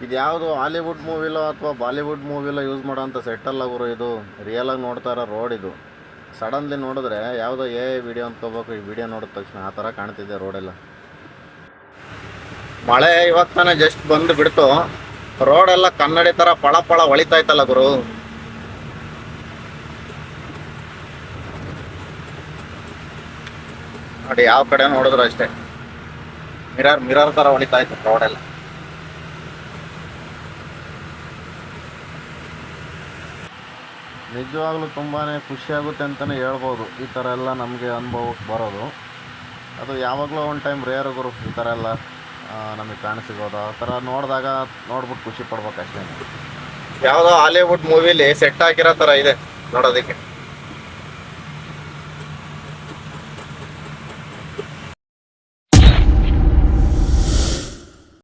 ಇದು ಯಾವುದು ಹಾಲಿವುಡ್ ಮೂವಿಲೋ ಅಥವಾ ಬಾಲಿವುಡ್ ಮೂವಿಲೋ ಯೂಸ್ ಮಾಡೋಂಥ ಸೆಟ್ಟಲ್ಲ ಗುರು. ಇದು ರಿಯಲಾಗಿ ನೋಡ್ತಾ ಇರೋ ರೋಡ್ ಇದು. ಸಡನ್ಲಿ ನೋಡಿದ್ರೆ ಯಾವುದೋ ವಿಡಿಯೋ ಅಂದ್ಕೋಬೇಕು. ಈ ವಿಡಿಯೋ ನೋಡಿದ ತಕ್ಷಣ ಆ ಥರ ಕಾಣ್ತಿದೆ ರೋಡೆಲ್ಲ. ಮಳೆ ಇವಾಗ ತಾನೇ ಜಸ್ಟ್ ಬಂದು ಬಿಡ್ತು. ರೋಡೆಲ್ಲ ಕನ್ನಡಿ ಥರ ಪಳ ಪಳ ಹೊಳಿತಾ ಇತ್ತಲ್ಲ ಗುರು. ನೋಡಿ ಯಾವ ಕಡೆ ನೋಡಿದ್ರು ಅಷ್ಟೇ ಮಿರರ್ ಥರ ಹೊಳಿತಾ ಇತ್ತು ರೋಡೆಲ್ಲ. ನಿಜವಾಗ್ಲೂ ತುಂಬಾ ಖುಷಿಯಾಗುತ್ತೆ ಅಂತಲೇ ಹೇಳ್ಬೋದು. ಈ ಥರ ಎಲ್ಲ ನಮಗೆ ಅನುಭವಕ್ಕೆ ಬರೋದು ಅದು ಯಾವಾಗಲೂ ಒಂದು ಟೈಮ್ ರೇರ್ ಗುರು. ಈ ಥರ ಎಲ್ಲ ನಮಗೆ ಕಾಣಿಸಿಗೋದು ಆ ಥರ ನೋಡಿದಾಗ ನೋಡ್ಬಿಟ್ಟು ಖುಷಿ ಪಡ್ಬೇಕಷ್ಟೇ. ಯಾವುದೋ ಹಾಲಿವುಡ್ ಮೂವಿಲಿ ಸೆಟ್ ಆಗಿರೋ ಥರ ಇದೆ ನೋಡೋದಕ್ಕೆ.